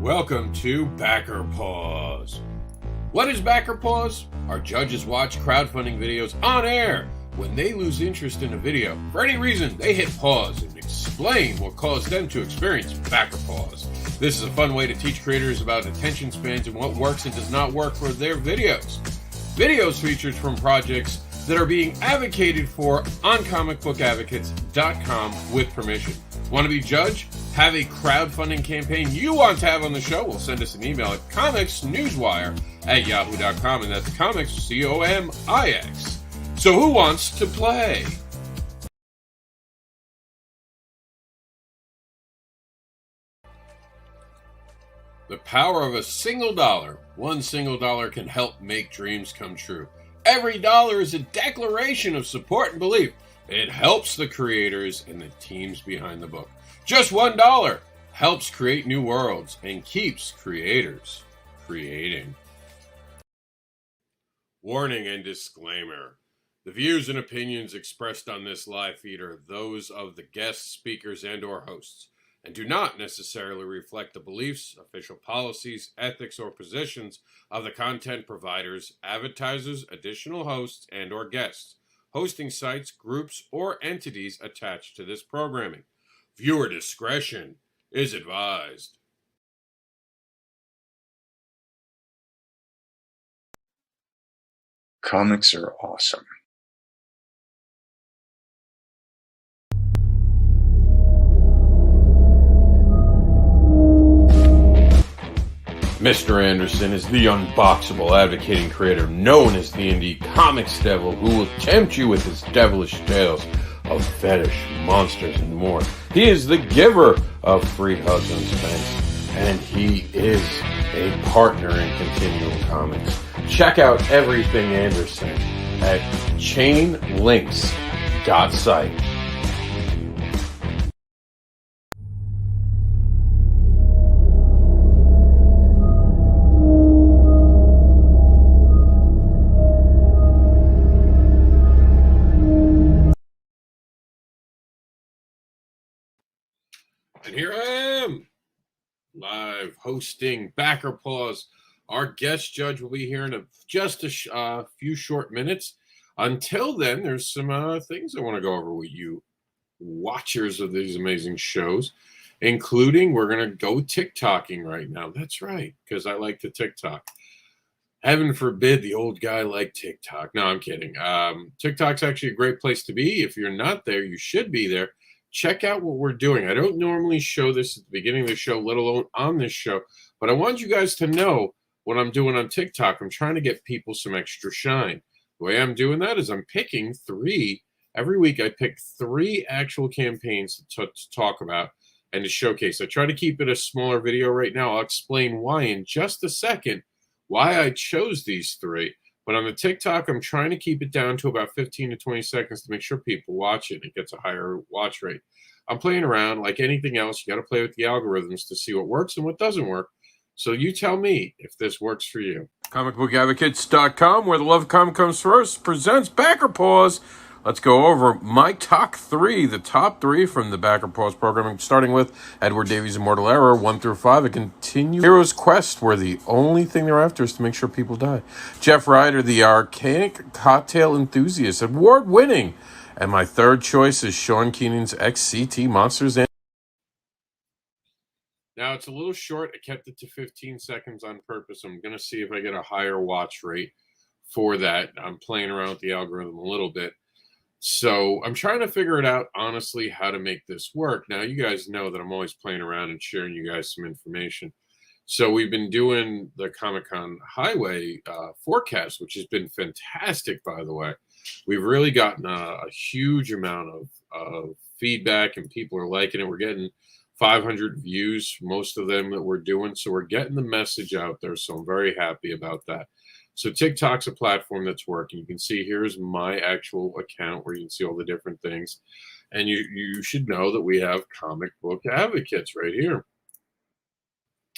Welcome to Backer Pause. What is Backer Pause? Our judges watch crowdfunding videos on air. When they lose interest in a video, for any reason, they hit pause and explain what caused them to experience Backer Pause. This is a fun way to teach creators about attention spans and what works and does not work for their videos. Videos featured from projects that are being advocated for on comicbookadvocates.com with permission. Want to be judged? Have a crowdfunding campaign you want to have on the show? Well, send us an email at comicsnewswire@yahoo.com, and that's comics, C-O-M-I-X. So who wants to play? The power of a single dollar. One single dollar can help make dreams come true. Every dollar is a declaration of support and belief. It helps the creators and the teams behind the book. Just $1 helps create new worlds and keeps creators creating. Warning and disclaimer. The views and opinions expressed on this live feed are those of the guest speakers and or hosts, and do not necessarily reflect the beliefs, official policies, ethics, or positions of the content providers, advertisers, additional hosts, and or guests, hosting sites, groups, or entities attached to this programming. Viewer discretion is advised. Comics are awesome. Mr. Anderson is the unboxable advocating creator known as the Indie Comics Devil, who will tempt you with his devilish tales of fetish, monsters, and more. He is the giver of free hugs on Spence, and he is a partner in Continuum Comics. Check out everything Anderson at chainlinks.site. And here I am, live hosting Backer Pause. Our guest judge will be here in just a few short minutes. Until then, there's some things I want to go over with you watchers of these amazing shows, including we're going to go TikToking right now. That's right, because I like to TikTok. Heaven forbid the old guy like TikTok. No, I'm kidding. TikTok's actually a great place to be. If you're not there, you should be there. Check out what we're doing. I don't normally show this at the beginning of the show, let alone on this show, but I want you guys to know what I'm doing on TikTok. I'm trying to get people some extra shine. The way I'm doing that is I'm picking three. Every week I pick three actual campaigns to talk about and to showcase. I try to keep it a smaller video right now. I'll explain why in just a second, why I chose these three. But on the TikTok, I'm trying to keep it down to about 15 to 20 seconds to make sure people watch it and it gets a higher watch rate. I'm playing around like anything else. You got to play with the algorithms to see what works and what doesn't work. So you tell me if this works for you. Comicbookadvocates.com, where the love of comic comes first, presents Backer Pause. Let's go over my top three, the top three from the Backer Pause programming, starting with Edward Davies' Immortal Error, 1 through 5, a continued hero's quest where the only thing they're after is to make sure people die. Jeff Ryder, the Archaic Cocktail Enthusiast, award-winning. And my third choice is Sean Keenan's XCT Monsters. Now, it's a little short. I kept it to 15 seconds on purpose. I'm going to see if I get a higher watch rate for that. I'm playing around with the algorithm a little bit. So I'm trying to figure it out, honestly, how to make this work. Now, you guys know that I'm always playing around and sharing you guys some information. So we've been doing the Comic-Con Highway forecast, which has been fantastic, by the way. We've really gotten a huge amount of feedback, and people are liking it. We're getting 500 views, most of them that we're doing. So we're getting the message out there. So I'm very happy about that. So TikTok's a platform that's working. You can see here's my actual account where you can see all the different things. And you should know that we have comic book advocates right here.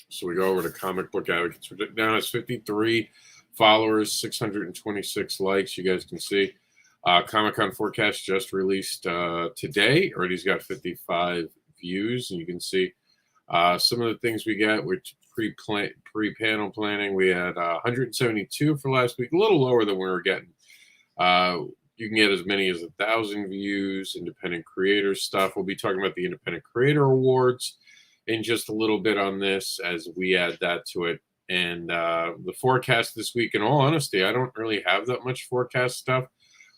So we go over to comic book advocates. Now it's 53 followers, 626 likes. You guys can see Comic-Con forecast just released today. Already's got 55 views, and you can see some of the things we get. We're pre-panel planning. We had 172 for last week, a little lower than we were getting. You can get as many as 1,000 views, independent creator stuff. We'll be talking about the Independent Creator Awards in just a little bit on this as we add that to it. And the forecast this week, in all honesty, I don't really have that much forecast stuff.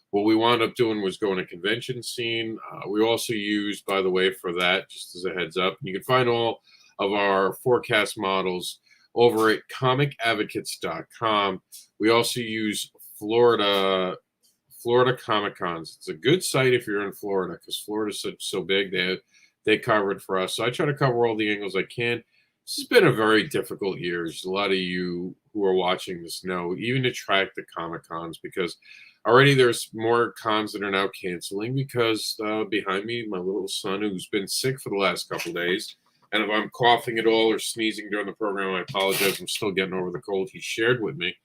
What we wound up doing was going to convention scene. We also used, by the way, for that, just as a heads up, you can find all of our forecast models over at comicadvocates.com. We also use Florida Comic Cons. It's a good site if you're in Florida because Florida's so big. They cover it for us. So I try to cover all the angles I can. This has been a very difficult year. As a lot of you who are watching this know, even to track the Comic Cons, because already there's more cons that are now canceling because behind me, my little son who's been sick for the last couple of days. And if I'm coughing at all or sneezing during the program, I apologize. I'm still getting over the cold he shared with me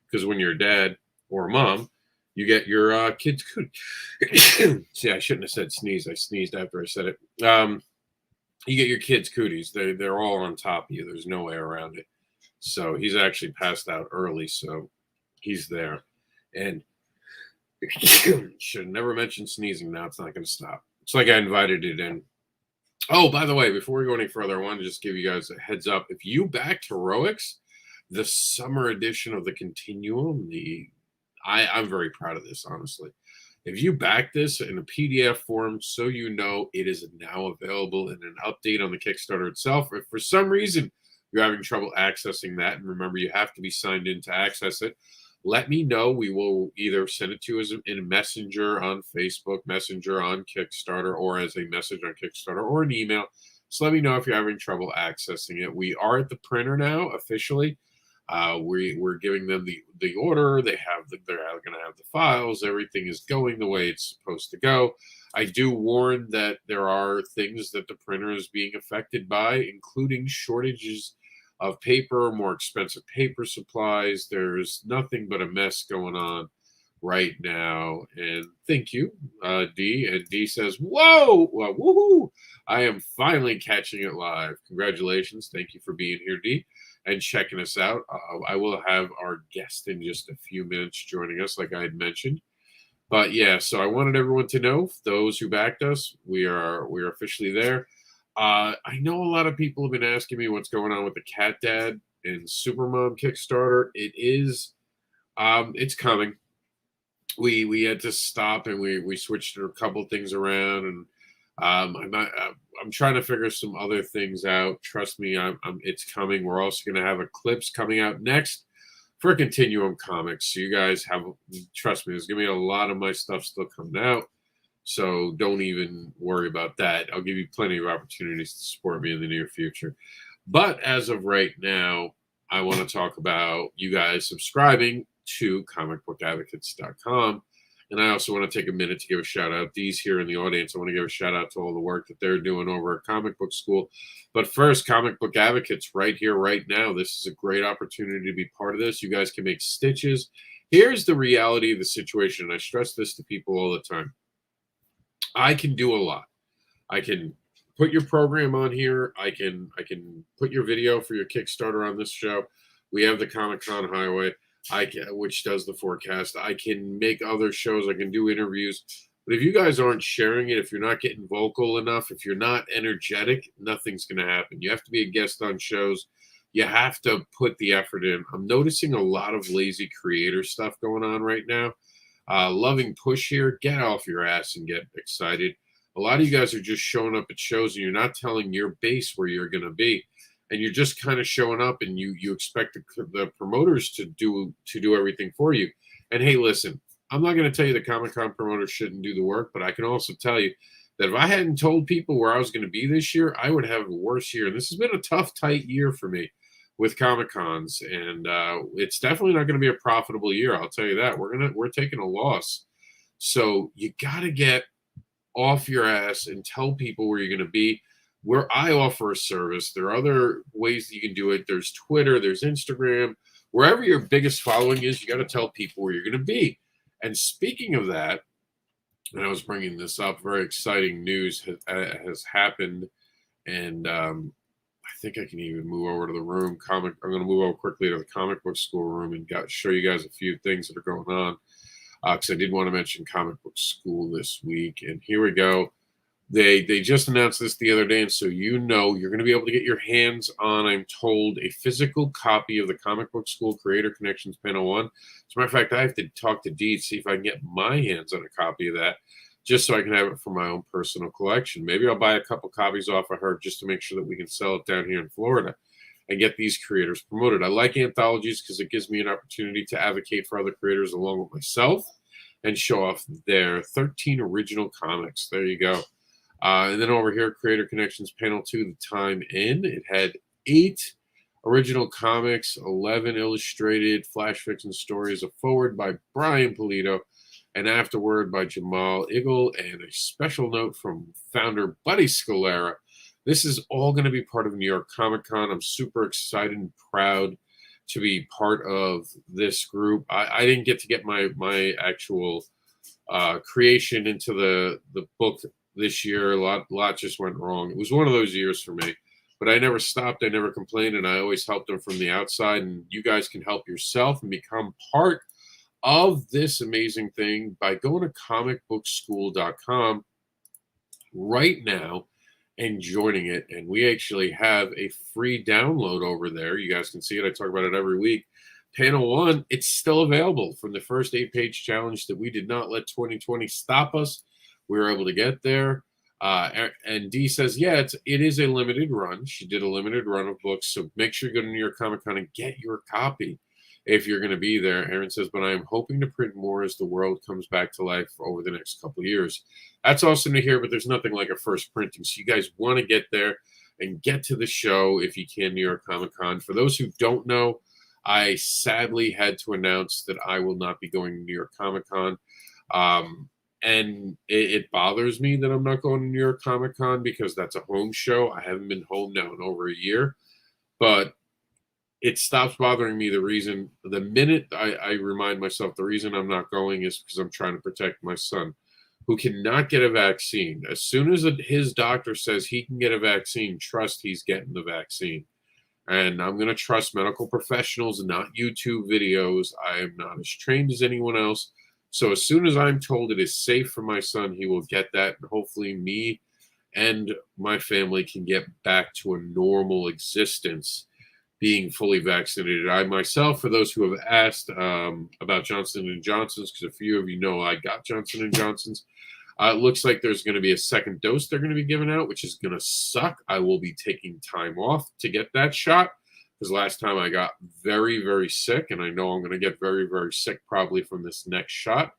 because when you're a dad or a mom, you get your kids cooties. See, I shouldn't have said sneeze. I sneezed after I said it. You get your kids cooties. They're all on top of you. There's no way around it. So he's actually passed out early, so he's there. And should have never mentioned sneezing. Now it's not going to stop. It's like I invited it in. Oh, by the way, before we go any further, I want to just give you guys a heads up. If you back Heroics, the summer edition of the Continuum, I'm very proud of this, honestly. If you back this in a PDF form, so you know it is now available in an update on the Kickstarter itself. If for some reason you're having trouble accessing that, and remember, you have to be signed in to access it, let me know. We will either send it to you as in a messenger on Facebook, messenger on Kickstarter, or as a message on Kickstarter, or an email. So let me know if you're having trouble accessing it. We are at the printer now, officially. We're giving them the order. They're going to have the files. Everything is going the way it's supposed to go. I do warn that there are things that the printer is being affected by, including shortages of paper, more expensive paper supplies. There's nothing but a mess going on right now. And thank you, D. And D says, whoa, woohoo! I am finally catching it live. Congratulations. Thank you for being here, D, and checking us out. I will have our guest in just a few minutes joining us, like I had mentioned. But yeah, so I wanted everyone to know, those who backed us, we are officially there. I know a lot of people have been asking me what's going on with the Cat Dad and Supermom Kickstarter. It is, it's coming. We had to stop and we switched a couple things around, and I'm trying to figure some other things out. Trust me, it's coming. We're also going to have Eclipse coming out next for Continuum Comics. So you guys trust me, there's going to be a lot of my stuff still coming out. So don't even worry about that. I'll give you plenty of opportunities to support me in the near future. But as of right now, I want to talk about you guys subscribing to comicbookadvocates.com. And I also want to take a minute to give a shout out. These here in the audience, I want to give a shout out to all the work that they're doing over at Comic Book School. But first, Comic Book Advocates right here, right now. This is a great opportunity to be part of this. You guys can make stitches. Here's the reality of the situation. And I stress this to people all the time. I can do a lot. I can put your program on here. I can put your video for your Kickstarter on this show. We have the Comic-Con Highway, which does the forecast. I can make other shows. I can do interviews. But if you guys aren't sharing it, if you're not getting vocal enough, if you're not energetic, nothing's going to happen. You have to be a guest on shows. You have to put the effort in. I'm noticing a lot of lazy creator stuff going on right now. Loving push here, get off your ass and get excited. A lot of you guys are just showing up at shows and you're not telling your base where you're going to be, and you're just kind of showing up and you expect the promoters to do everything for you. And hey, listen, I'm not going to tell you the Comic-Con promoters shouldn't do the work, but I can also tell you that if I hadn't told people where I was going to be this year, I would have a worse year. And this has been a tough, tight year for me with Comic-Cons, and it's definitely not going to be a profitable year. I'll tell you that. We're taking a loss. So you got to get off your ass and tell people where you're going to be. Where I offer a service, there are other ways that you can do it. There's Twitter, there's Instagram. Wherever your biggest following is, you got to tell people where you're going to be. And speaking of that, and I was bringing this up, very exciting news has happened, and think I can even move over to the room. I'm going to move over quickly to the comic book school room and show you guys a few things that are going on. Because I did want to mention comic book school this week. And here we go. They just announced this the other day, and so you're going to be able to get your hands on, I'm told, a physical copy of the Comic Book School Creator Connections Panel 1. As a matter of fact, I have to talk to Dee to see if I can get my hands on a copy of that, just so I can have it for my own personal collection. Maybe I'll buy a couple copies off of her just to make sure that we can sell it down here in Florida and get these creators promoted. I like anthologies because it gives me an opportunity to advocate for other creators along with myself and show off their 13 original comics. There you go. And then over here, Creator Connections Panel 2, The Time In. It had 8 original comics, 11 illustrated flash fiction stories, a forward by Brian Pulido, an afterword by Jamal Igle, and a special note from founder Buddy Scalera. This is all going to be part of New York Comic Con. I'm super excited and proud to be part of this group. I didn't get to get my actual creation into the book this year. A lot just went wrong. It was one of those years for me. But I never stopped. I never complained, and I always helped them from the outside. And you guys can help yourself and become part of this amazing thing by going to comicbookschool.com right now and joining it. And we actually have a free download over there. You guys can see it. I talk about it every week. Panel 1, it's still available from the first 8-page challenge that we did not let 2020 stop us. We were able to get there. And Dee says, yeah, it is a limited run. She did a limited run of books. So make sure you go to New York Comic Con and get your copy if you're going to be there. Aaron says, but I am hoping to print more as the world comes back to life over the next couple of years. That's awesome to hear, but there's nothing like a first printing. So you guys want to get there and get to the show if you can, New York Comic Con. For those who don't know, I sadly had to announce that I will not be going to New York Comic Con. And it bothers me that I'm not going to New York Comic Con because that's a home show. I haven't been home now in over a year. But it stops bothering me. The minute I remind myself the reason I'm not going is because I'm trying to protect my son, who cannot get a vaccine. As soon as his doctor says he can get a vaccine, trust he's getting the vaccine. And I'm going to trust medical professionals, not YouTube videos. I am not as trained as anyone else. So as soon as I'm told it is safe for my son, he will get that. And hopefully me and my family can get back to a normal existence being fully vaccinated. I myself, for those who have asked about Johnson & Johnson's, because a few of you know I got Johnson & Johnson's, it looks like there's going to be a second dose they're going to be giving out, which is going to suck. I will be taking time off to get that shot because last time I got very, very sick, and I know I'm going to get very, very sick probably from this next shot.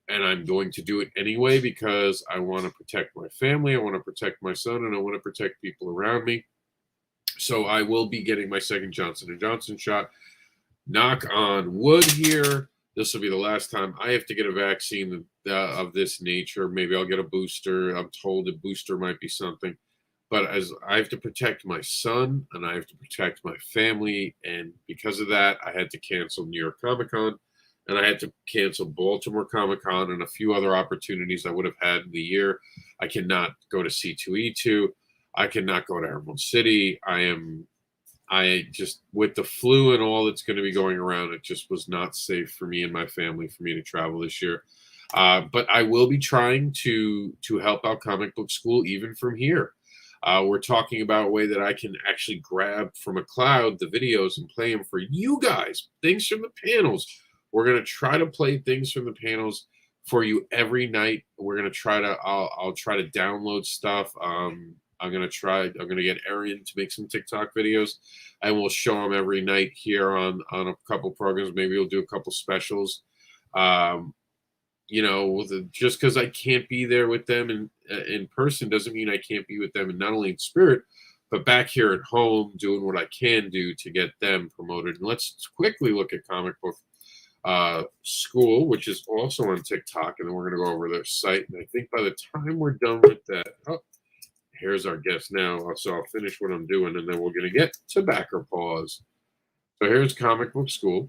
And I'm going to do it anyway because I want to protect my family, I want to protect my son, and I want to protect people around me. So I will be getting my second Johnson & Johnson shot. Knock on wood here. This will be the last time I have to get a vaccine of this nature. Maybe I'll get a booster. I'm told a booster might be something. But as I have to protect my son and I have to protect my family, and because of that, I had to cancel New York Comic Con, and I had to cancel Baltimore Comic Con and a few other opportunities I would have had in the year. I cannot go to C2E2. I cannot go to Emerald City. I just, with the flu and all that's going to be going around, it just was not safe for me and my family for me to travel this year. But I will be trying to help out Comic Book School even from here. We're talking about a way that I can actually grab from a cloud the videos and play them for you guys, things from the panels. We're going to try to play things from the panels for you every night. We're going to try to, I'll try to download stuff. I'm going to get Arian to make some TikTok videos, and we'll show them every night here on a couple programs. Maybe we'll do a couple specials. Just because I can't be there with them in person doesn't mean I can't be with them, and not only in spirit, but back here at home doing what I can do to get them promoted. And let's quickly look at Comic Book School, which is also on TikTok, and then we're going to go over their site. And I think by the time we're done with that, here's our guest now. So I'll finish what I'm doing, and then we're going to get to backer pause. So here's Comic Book School,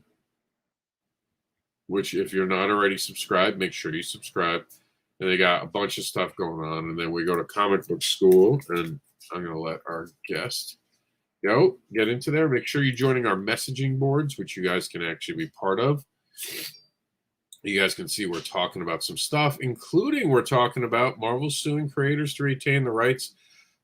which if you're not already subscribed, make sure you subscribe. And they got a bunch of stuff going on. And then we go to Comic Book School, and I'm going to let our guest Get into there. Make sure you're joining our messaging boards, which you guys can actually be part of. You guys can see we're talking about some stuff, including we're talking about Marvel suing creators to retain the rights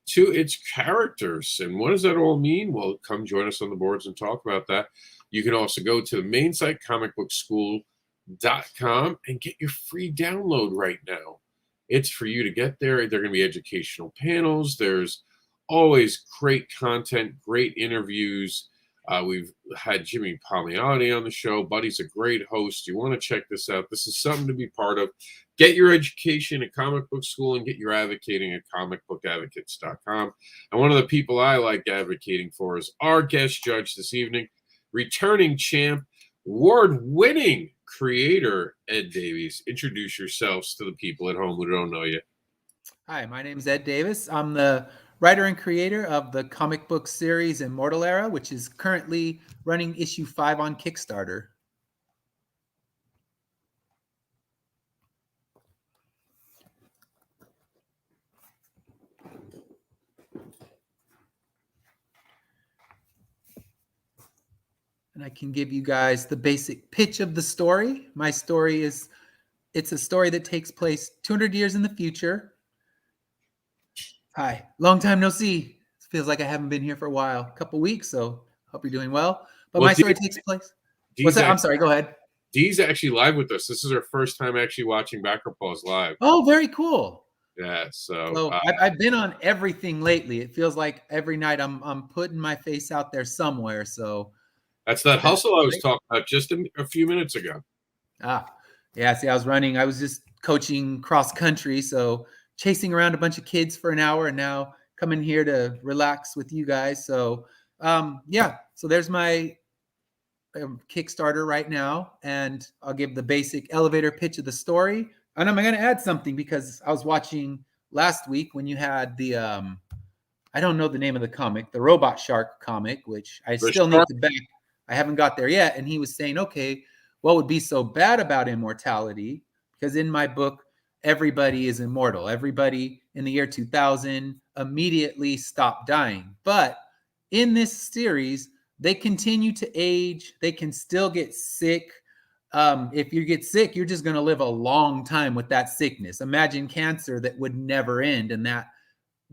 to its characters. And what does that all mean? Well, come join us on the boards and talk about that. You can also go to the main site, comicbookschool.com, and get your free download right now. It's for you to get there. There are going to be educational panels. There's always great content, great interviews. We've had Jimmy Palmiotti on the show. Buddy's a great host. You want to check this out. This is something to be part of. Get your education at Comic Book School and get your advocating at comicbookadvocates.com. And one of the people I like advocating for is our guest judge this evening, returning champ, award-winning creator, Ed Davies. Introduce yourselves to the people at home who don't know you. Hi, my name is Ed Davis. I'm the writer and creator of the comic book series Immortal Era, which is currently running issue 5 on Kickstarter. And I can give you guys the basic pitch of the story. My story is, it's a story that takes place 200 years in the future. Hi, long time no see. It feels like I haven't been here for a while, a couple weeks, so hope you're doing well. But my story takes place. What's that? I'm sorry, go ahead. Dee's actually live with us. This is her first time actually watching Backer Paws live. Oh, very cool. Yeah, so I've been on everything lately. It feels like every night I'm putting my face out there somewhere. So that's that hustle I was talking about just a few minutes ago. Yeah. See, I was just coaching cross country, so chasing around a bunch of kids for an hour, and now coming here to relax with you guys. So, so there's my Kickstarter right now, and I'll give the basic elevator pitch of the story. And I'm going to add something because I was watching last week when you had the, I don't know the name of the comic, the Robot Shark comic, which I still need to back. I haven't got there yet. And he was saying, okay, what would be so bad about immortality? Because in my book, everybody is immortal. Everybody in the year 2000 immediately stopped dying. But in this series, they continue to age. They can still get sick. If you get sick, you're just going to live a long time with that sickness. Imagine cancer that would never end, and that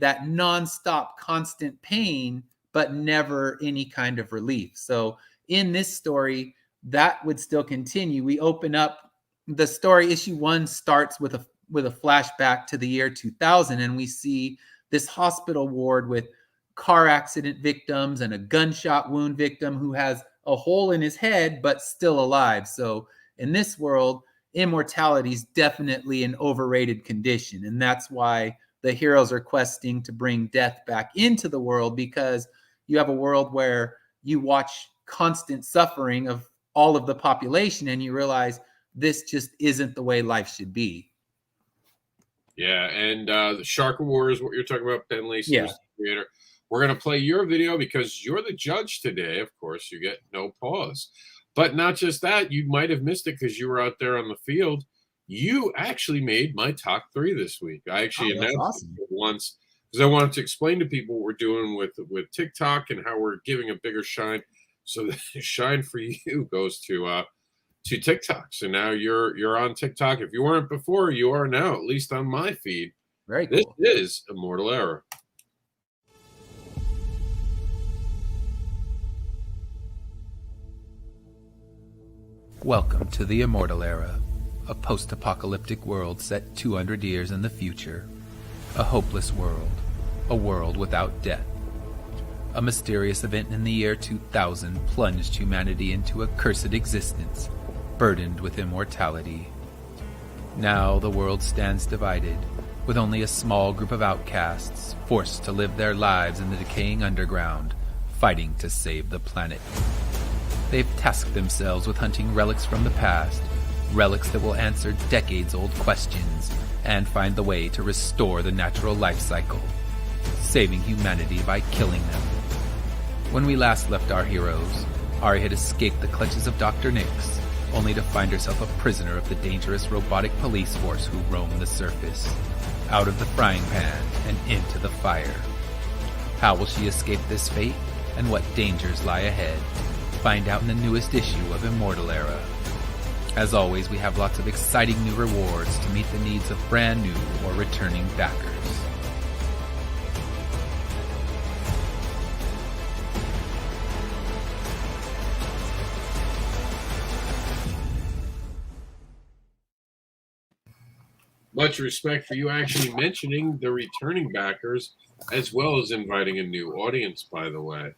nonstop constant pain, but never any kind of relief. So in this story, that would still continue. We open up the story. Issue 1 starts with a flashback to the year 2000, and we see this hospital ward with car accident victims and a gunshot wound victim who has a hole in his head but still alive. So in this world, immortality is definitely an overrated condition, and that's why the heroes are questing to bring death back into the world, because you have a world where you watch constant suffering of all of the population and you realize this just isn't the way life should be. Yeah, and the Shark Award is what you're talking about, Ben Lacey, yeah. The creator. We're going to play your video because you're the judge today. Of course, you get no pause. But not just that, you might have missed it because you were out there on the field. You actually made my top 3 this week. I actually announced it once because I wanted to explain to people what we're doing with TikTok and how we're giving a bigger shine. So the shine for you goes to TikTok. So now you're on TikTok. If you weren't before, you are now, at least on my feed. Very cool. This is Immortal Era. Welcome to the Immortal Era, a post-apocalyptic world set 200 years in the future. A hopeless world, a world without death. A mysterious event in the year 2000 plunged humanity into a cursed existence, burdened with immortality. Now the world stands divided, with only a small group of outcasts forced to live their lives in the decaying underground, fighting to save the planet. They've tasked themselves with hunting relics from the past, relics that will answer decades-old questions and find the way to restore the natural life cycle, saving humanity by killing them. When we last left our heroes, Ari had escaped the clutches of Dr. Nix, only to find herself a prisoner of the dangerous robotic police force who roam the surface, out of the frying pan and into the fire. How will she escape this fate? and what dangers lie ahead. Find out in the newest issue of Immortal Era. As always, we have lots of exciting new rewards to meet the needs of brand new or returning backers. Much respect for you actually mentioning the returning backers as well as inviting a new audience, by the way.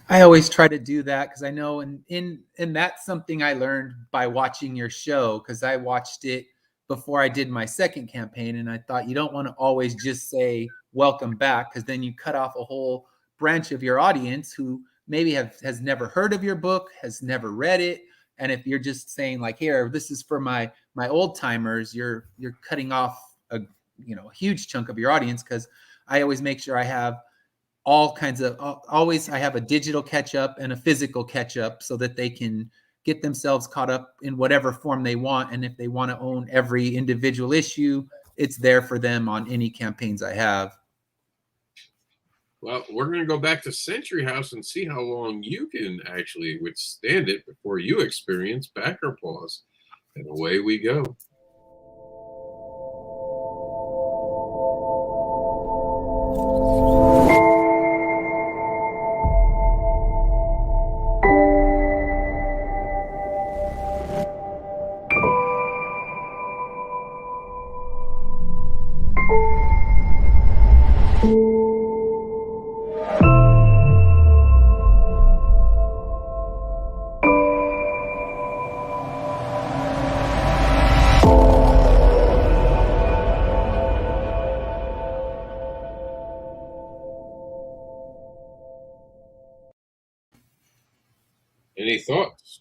I always try to do that because I know, and that's something I learned by watching your show, because I watched it before I did my second campaign, and I thought you don't want to always just say welcome back, because then you cut off a whole branch of your audience who maybe has never heard of your book, has never read it. And if you're just saying like, here, this is for my old timers, you're cutting off a huge chunk of your audience, because I always make sure I have all kinds of I have a digital catch up and a physical catch up so that they can get themselves caught up in whatever form they want. And if they want to own every individual issue, it's there for them on any campaigns I have. Well, we're going to go back to Century House and see how long you can actually withstand it before you experience backer pause. And away we go. Any thoughts?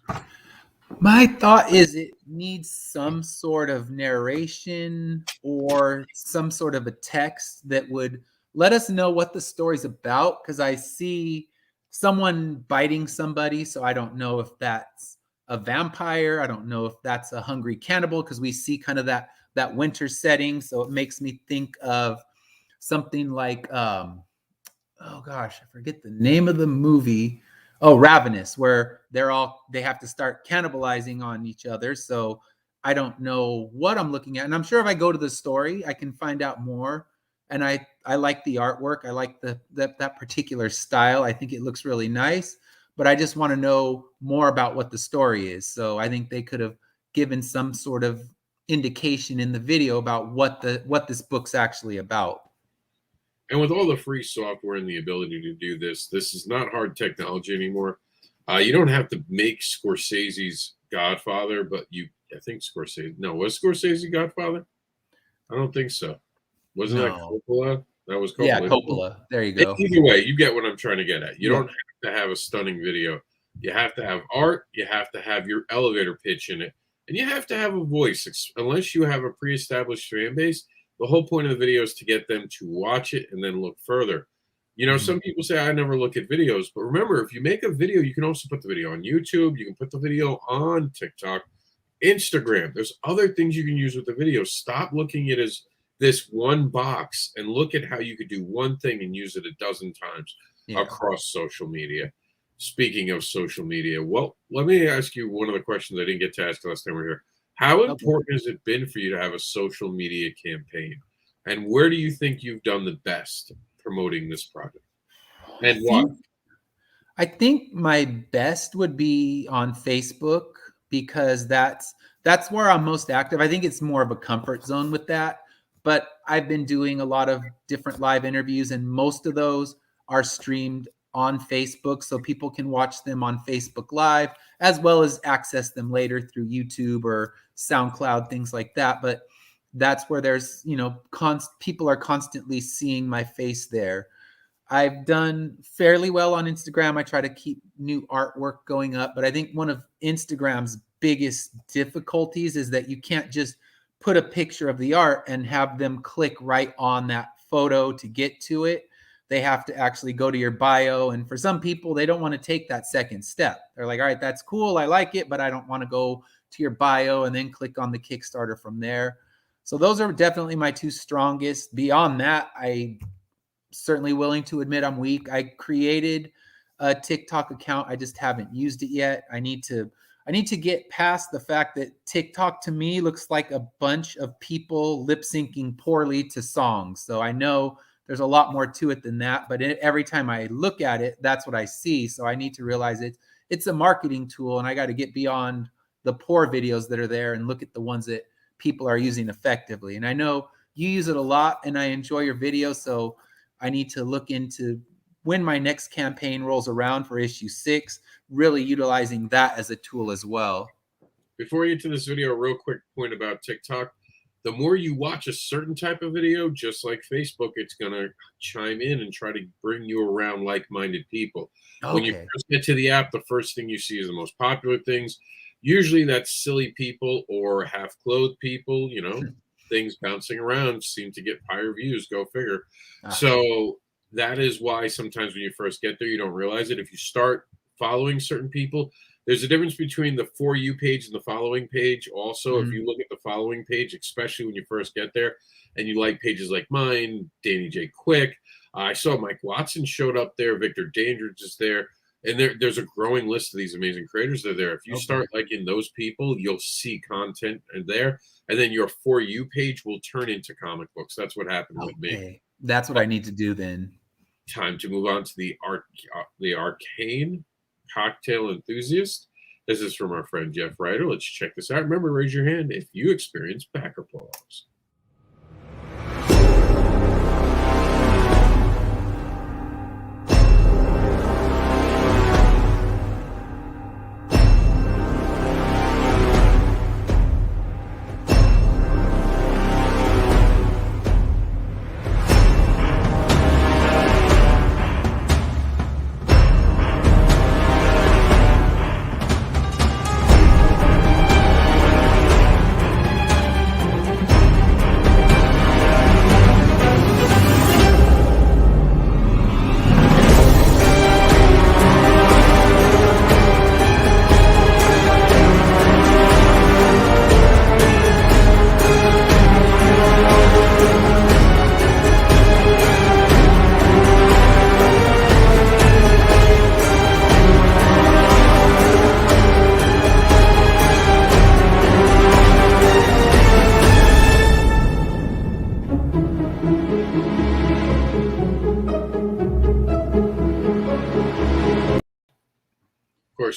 My thought is it needs some sort of narration or some sort of a text that would let us know what the story's about, because I see someone biting somebody, so I don't know if that's a vampire. I don't know if that's a hungry cannibal, because we see kind of that winter setting. So it makes me think of something like, oh gosh, I forget the name of the movie. Oh, Ravenous, where they have to start cannibalizing on each other. So I don't know what I'm looking at. And I'm sure if I go to the story, I can find out more. And I like the artwork. I like that particular style. I think it looks really nice, but I just want to know more about what the story is. So I think they could have given some sort of indication in the video about what this book's actually about. And with all the free software and the ability to do this is not hard technology anymore. You don't have to make Scorsese's Godfather, but I think Scorsese. No, was Scorsese Godfather? I don't think so. Wasn't that Coppola? That was Coppola. Yeah, Coppola. There you go. Either way, you get what I'm trying to get at. You don't have to have a stunning video. You have to have art. You have to have your elevator pitch in it. And you have to have a voice. Unless you have a pre-established fan base, the whole point of the video is to get them to watch it and then look further. Some people say, I never look at videos. But remember, if you make a video, you can also put the video on YouTube. You can put the video on TikTok, Instagram. There's other things you can use with the video. Stop looking at it as this one box and look at how you could do one thing and use it a dozen times across social media. Speaking of social media, well, let me ask you one of the questions I didn't get to ask last time we were here. How important has it been for you to have a social media campaign? And where do you think you've done the best promoting this project? And why? I think my best would be on Facebook, because that's where I'm most active. I think it's more of a comfort zone with that. But I've been doing a lot of different live interviews, and most of those are streamed on Facebook, so people can watch them on Facebook Live, as well as access them later through YouTube or SoundCloud, things like that. But that's where there's, people are constantly seeing my face there. I've done fairly well on Instagram. I try to keep new artwork going up, but I think one of Instagram's biggest difficulties is that you can't just put a picture of the art and have them click right on that photo to get to it. They have to actually go to your bio. And for some people, they don't want to take that second step. They're like, all right, that's cool, I like it, but I don't want to go to your bio and then click on the Kickstarter from there. So those are definitely my two strongest. Beyond that, I certainly willing to admit I'm weak. I created a TikTok account. I just haven't used it yet. I need to get past the fact that TikTok to me looks like a bunch of people lip syncing poorly to songs. So I know there's a lot more to it than that, but every time I look at it, that's what I see. So I need to realize it's a marketing tool, and I got to get beyond the poor videos that are there and look at the ones that people are using effectively. And I know you use it a lot, and I enjoy your videos. So I need to look into when my next campaign rolls around for issue 6, really utilizing that as a tool as well. Before we get to this video, a real quick point about TikTok. The more you watch a certain type of video, just like Facebook, it's going to chime in and try to bring you around like-minded people. Okay. When you first get to the app, the first thing you see is the most popular things. Usually that's silly people or half-clothed people, things bouncing around seem to get higher views. Go figure. So that is why sometimes when you first get there, you don't realize it. If you start following certain people, there's a difference between the For You page and the following page. Also, if you look at the following page, especially when you first get there, and you like pages like mine, Danny J. Quick, I saw Mike Watson showed up there, Victor Dandridge is there, and there's a growing list of these amazing creators that are there. If you start liking those people, you'll see content there, and then your For You page will turn into comic books. That's what happened with me. That's what I need to do then. Time to move on to the Arcane Cocktail Enthusiast. This is from our friend Jeff Ryder. Let's check this out. Remember, raise your hand if you experience backer applause.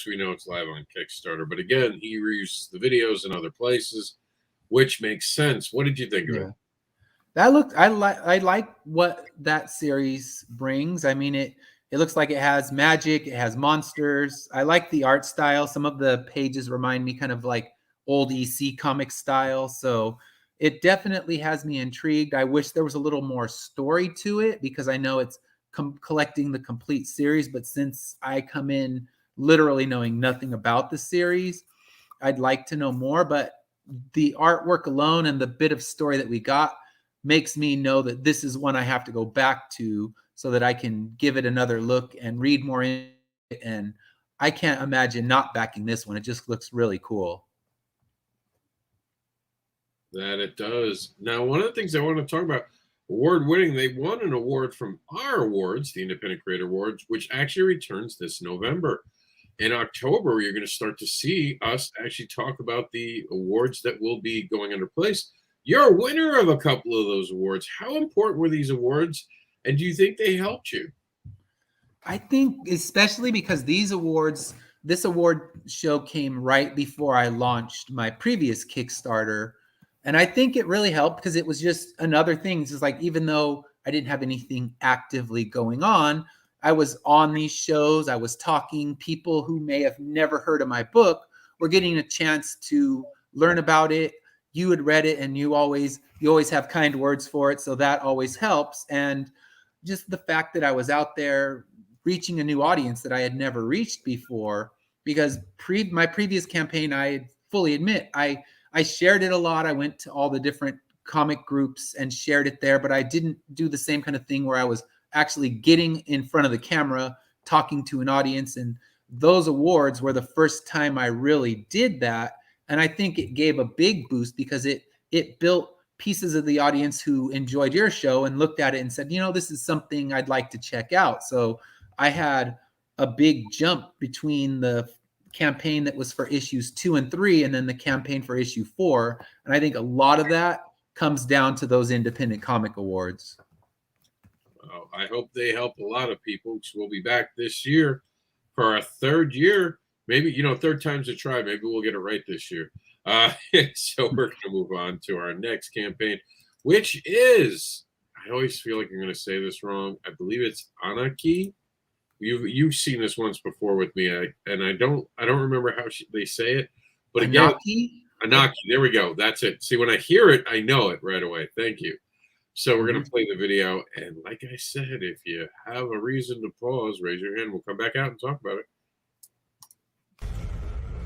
We know it's live on Kickstarter, but again, he reuses the videos in other places, which makes sense. What did you think of it? That looked, I like what that series brings. I mean, it looks like it has magic, it has monsters. I like the art style. Some of the pages remind me kind of like old EC comic style, so it definitely has me intrigued. I wish there was a little more story to it, because I know it's collecting the complete series, but since I come in literally knowing nothing about the series, I'd like to know more. But the artwork alone and the bit of story that we got makes me know that this is one I have to go back to so that I can give it another look and read more in it. And I can't imagine not backing this one. It just looks really cool. That it does. Now, one of the things I want to talk about, award winning, they won an award from our awards, the Independent Creator Awards, which actually returns this November. In October, you're going to start to see us actually talk about the awards that will be going under place. You're a winner of a couple of those awards. How important were these awards, and do you think they helped you? I think especially because this award show came right before I launched my previous Kickstarter. And I think it really helped because it was just another thing. It's just like, even though I didn't have anything actively going on, I was on these shows, I was talking. People who may have never heard of my book were getting a chance to learn about it. You had read it, and you always have kind words for it, so that always helps. And just the fact that I was out there reaching a new audience that I had never reached before, because my previous campaign, I fully admit, I shared it a lot. I went to all the different comic groups and shared it there, but I didn't do the same kind of thing where I was actually getting in front of the camera, talking to an audience. And those awards were the first time I really did that. And I think it gave a big boost because it built pieces of the audience who enjoyed your show and looked at it and said, this is something I'd like to check out. So I had a big jump between the campaign that was for issues 2 and 3 and then the campaign for issue 4. And I think a lot of that comes down to those independent comic awards. I hope they help a lot of people. We'll be back this year for our 3rd year. Maybe, 3rd time's a try. Maybe we'll get it right this year. So we're going to move on to our next campaign, which is, I always feel like I'm going to say this wrong. I believe it's Anaki. You've seen this once before with me, and I don't remember how they say it. But again, Anaki. There we go. That's it. See, when I hear it, I know it right away. Thank you. So we're going to play the video. And like I said, if you have a reason to pause, raise your hand. We'll come back out and talk about it.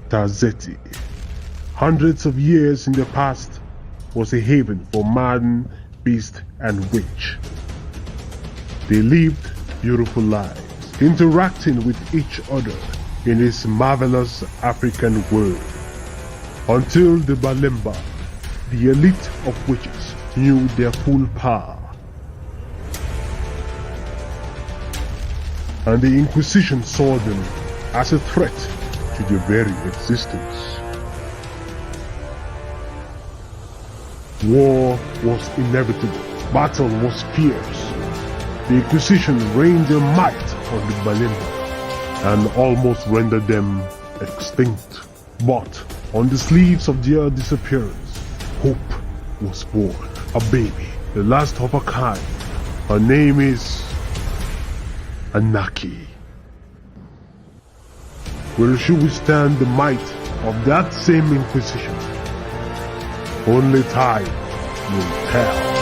Tarzeti, hundreds of years in the past, was a haven for man, beast, and witch. They lived beautiful lives, interacting with each other in this marvelous African world. Until the Balemba, the elite of witches, knew their full power. And the Inquisition saw them as a threat to their very existence. War was inevitable. Battle was fierce. The Inquisition rained their might on the Balemba and almost rendered them extinct. But on the sleeves of their disappearance, hope was born. A baby, the last of a kind. Her name is Anaki. Will she withstand the might of that same Inquisition? Only time will tell.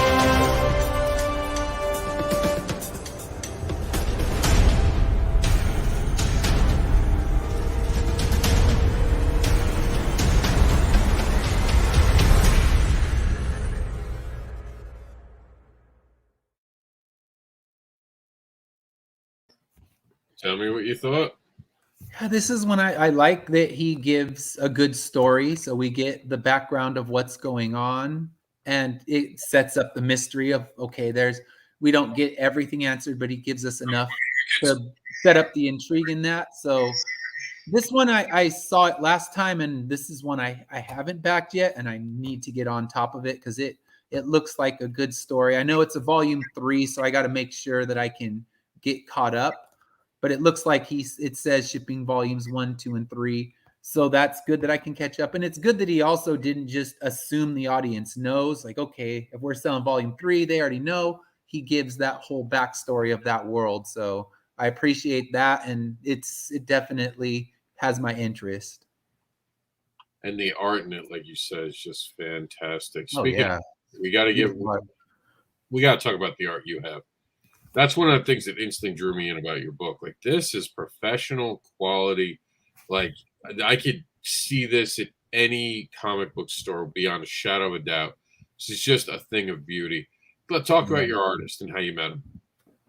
Tell me what you thought. Yeah, this is when I like that he gives a good story. So we get the background of what's going on and it sets up the mystery of, okay, we don't get everything answered, but he gives us enough to set up the intrigue in that. So this one, I saw it last time, and this is one I haven't backed yet, and I need to get on top of it because it looks like a good story. I know it's a volume 3, so I got to make sure that I can get caught up. But it looks like it says shipping volumes 1, 2, and 3. So that's good that I can catch up. And it's good that he also didn't just assume the audience knows. Like, okay, if we're selling volume 3, they already know. He gives that whole backstory of that world. So I appreciate that. And it definitely has my interest. And the art in it, like you said, is just fantastic. Speaking of, we got to talk about the art you have. That's one of the things that instantly drew me in about your book. Like, this is professional quality. Like, I could see this at any comic book store beyond a shadow of a doubt. This is just a thing of beauty. But talk about your artist and how you met him.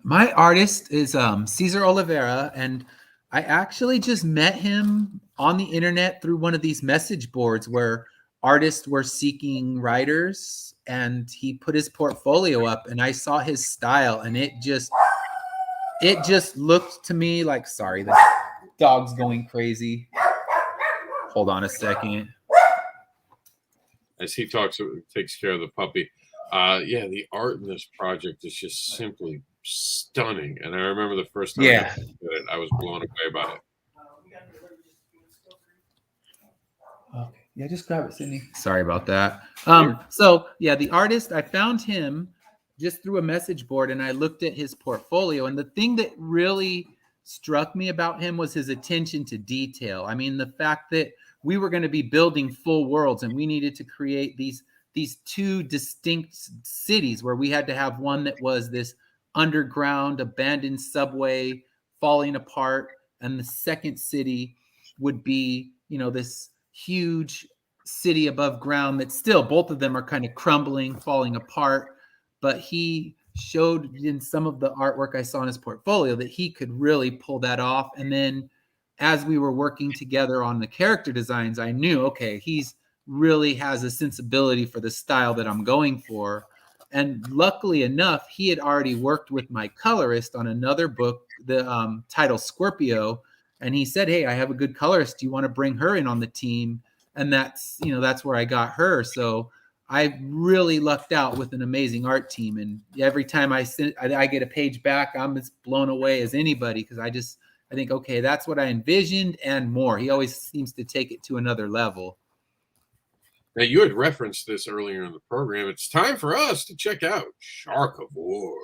My artist is Cesar Oliveira, and I actually just met him on the internet through one of these message boards where artists were seeking writers, and he put his portfolio up, and I saw his style, and it just looked to me like, sorry, the dog's going crazy. Hold on a second. As he takes care of the puppy. Yeah, the art in this project is just simply stunning. And I remember the first time I did it, I was blown away by it. Okay. Yeah, just grab it, Sydney. Sorry about that. So yeah, the artist, I found him just through a message board, and I looked at his portfolio. And the thing that really struck me about him was his attention to detail. I mean, the fact that we were going to be building full worlds, and we needed to create these 2 distinct cities where we had to have one that was this underground abandoned subway falling apart, and the second city would be, this huge city above ground that still, both of them are kind of crumbling, falling apart. But he showed in some of the artwork I saw in his portfolio that he could really pull that off. And then as we were working together on the character designs, I knew, okay, he's really has a sensibility for the style that I'm going for. And luckily enough, he had already worked with my colorist on another book, the title Scorpio. And he said, hey, I have a good colorist. Do you want to bring her in on the team? And that's where I got her. So I really lucked out with an amazing art team. And every time I get a page back, I'm as blown away as anybody, because I think, okay, that's what I envisioned and more. He always seems to take it to another level. Now, you had referenced this earlier in the program. It's time for us to check out Shark of War.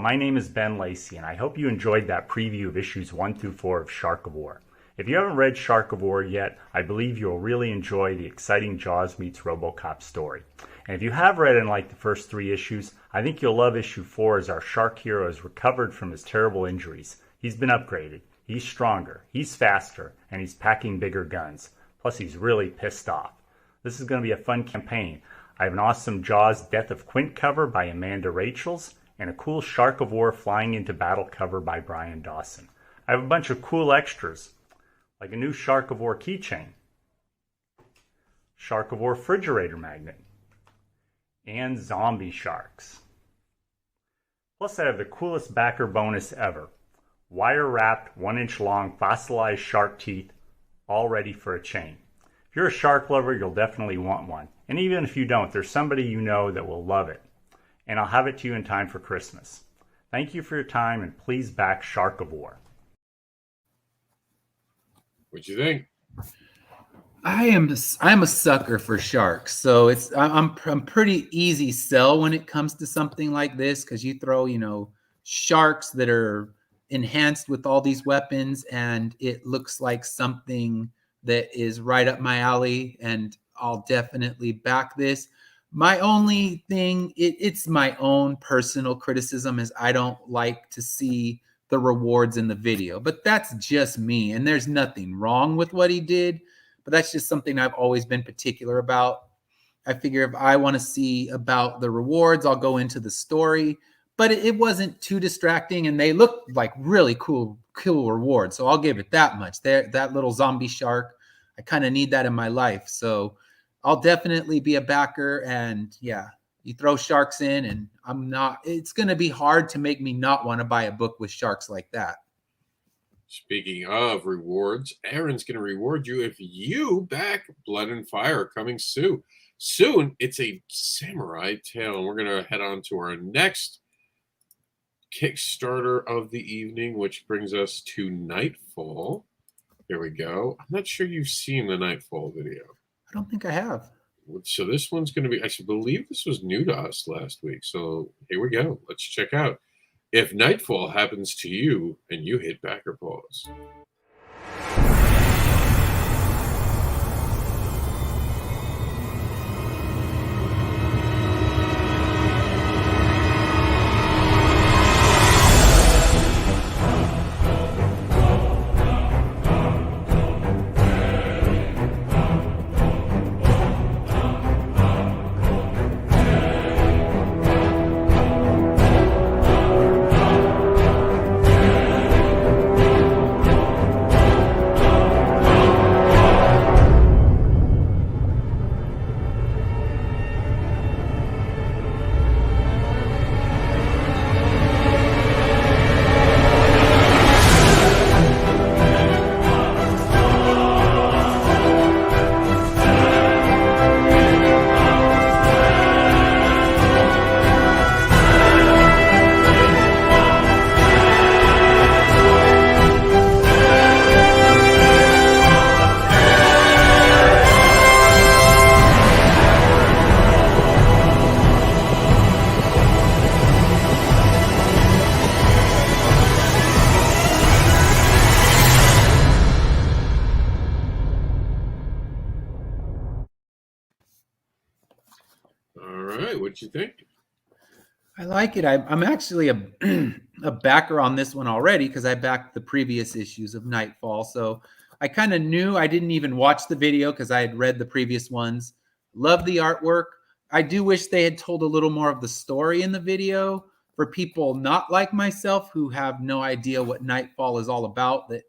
My name is Ben Lacey, and I hope you enjoyed that preview of issues 1 through 4 of Shark of War. If you haven't read Shark of War yet, I believe you'll really enjoy the exciting Jaws meets RoboCop story. And if you have read and liked the first 3 issues, I think you'll love issue 4 as our shark hero has recovered from his terrible injuries. He's been upgraded, he's stronger, he's faster, and he's packing bigger guns. Plus, he's really pissed off. This is going to be a fun campaign. I have an awesome Jaws Death of Quint cover by Amanda Rachels, and a cool Shark of War Flying into Battle cover by Brian Dawson. I have a bunch of cool extras, like a new Shark of War keychain, Shark of War refrigerator magnet, and zombie sharks. Plus, I have the coolest backer bonus ever, wire-wrapped, 1-inch long fossilized shark teeth, all ready for a chain. If you're a shark lover, you'll definitely want one. And even if you don't, there's somebody you know that will love it. And I'll have it to you in time for Christmas. Thank you for your time, and please back Shark of War. What'd you think? I'm a sucker for sharks, so I'm pretty easy sell when it comes to something like this, because you throw sharks that are enhanced with all these weapons, and it looks like something that is right up my alley, and I'll definitely back this. My only thing, it's my own personal criticism, is I don't like to see the rewards in the video. But that's just me, and there's nothing wrong with what he did. But that's just something I've always been particular about. I figure if I want to see about the rewards, I'll go into the story. But it wasn't too distracting, and they looked like really cool rewards. So I'll give it that much. That little zombie shark, I kind of need that in my life. So I'll definitely be a backer, and yeah, you throw sharks in, and it's going to be hard to make me not want to buy a book with sharks like that. Speaking of rewards, Aaron's going to reward you if you back Blood and Fire coming soon. Soon, it's a samurai tale, and we're going to head on to our next Kickstarter of the evening, which brings us to Nightfall. Here we go. I'm not sure you've seen the Nightfall video. I don't think I have. So this one's going to be, I believe this was new to us last week. So here we go. Let's check out if Nightfall happens to you and you hit backer pause. what you think? I like it. I'm actually a a backer on this one already because I backed the previous issues of Nightfall. So I kind of knew. I didn't even watch the video because I had read the previous ones. Love the artwork. I do wish they had told a little more of the story in the video for people not like myself who have no idea what Nightfall is all about, that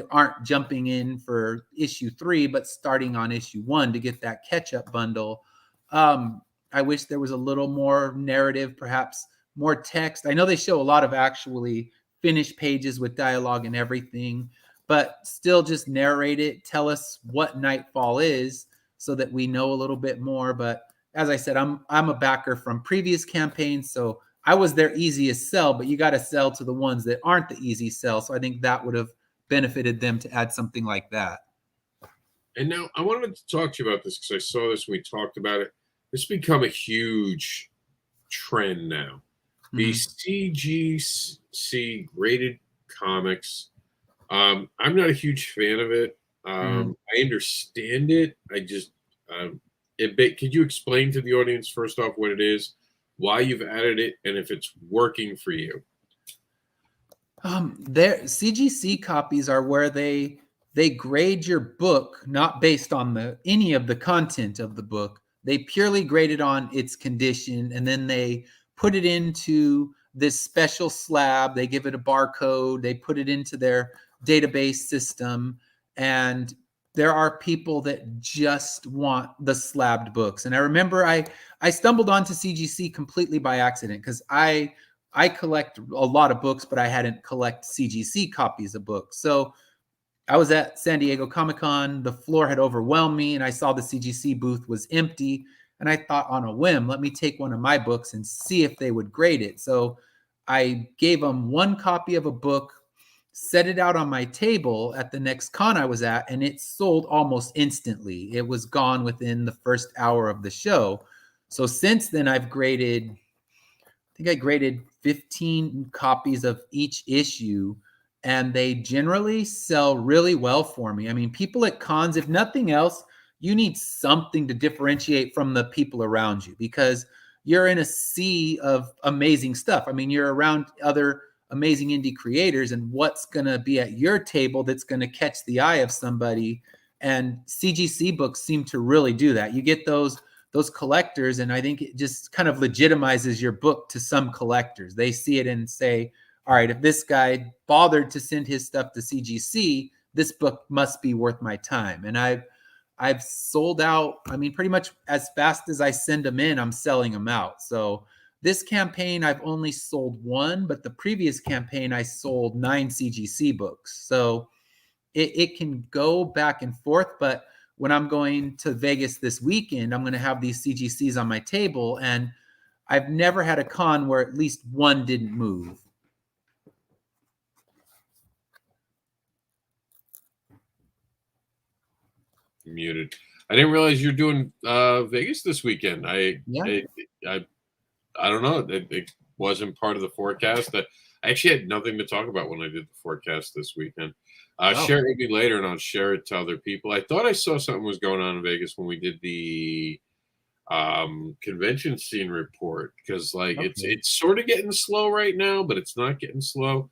aren't jumping in for issue 3 but starting on issue 1 to get that catch-up bundle. I wish there was a little more narrative, perhaps more text. I know they show a lot of actually finished pages with dialogue and everything, but still just narrate it. Tell us what Nightfall is so that we know a little bit more. But as I said, I'm a backer from previous campaigns, so I was their easiest sell, but you got to sell to the ones that aren't the easy sell. So I think that would have benefited them to add something like that. And now I wanted to talk to you about this because I saw this when we talked about it. It's become a huge trend now. These CGC graded comics. I'm not a huge fan of it. I understand it. I just, could you explain to the audience first off what it is, why you've added it, and if it's working for you? Their CGC copies are where they grade your book not based on any of the content of the book. They purely grade it on its condition, and then they put it into this special slab. They give it a barcode. They put it into their database system, and there are people that just want the slabbed books. And I remember I stumbled onto CGC completely by accident because I collect a lot of books, but I hadn't collect CGC copies of books. So I was at San Diego Comic-Con. The floor had overwhelmed me, and I saw the CGC booth was empty. And I thought on a whim, let me take one of my books and see if they would grade it. So I gave them one copy of a book, set it out on my table at the next con I was at, and it sold almost instantly. It was gone within the first hour of the show. So since then, I graded 15 copies of each issue, and they generally sell really well for me. I mean, people at cons, if nothing else, you need something to differentiate from the people around you because you're in a sea of amazing stuff. I mean, you're around other amazing indie creators, and what's going to be at your table that's going to catch the eye of somebody? And CGC books seem to really do that. You get those collectors, and I think it just kind of legitimizes your book to some collectors. They see it and say, all right, if this guy bothered to send his stuff to CGC, this book must be worth my time. And I've sold out. I mean, pretty much as fast as I send them in, I'm selling them out. So this campaign, I've only sold one, but the previous campaign, I sold 9 CGC books. So it can go back and forth. But when I'm going to Vegas this weekend, I'm going to have these CGCs on my table. And I've never had a con where at least one didn't move. Muted. I didn't realize you're doing Vegas this weekend. I don't know. It wasn't part of the forecast. I actually had nothing to talk about when I did the forecast this weekend. Share it with me later, and I'll share it to other people. I thought I saw something was going on in Vegas when we did the convention scene report because, it's sort of getting slow right now, but it's not getting slow.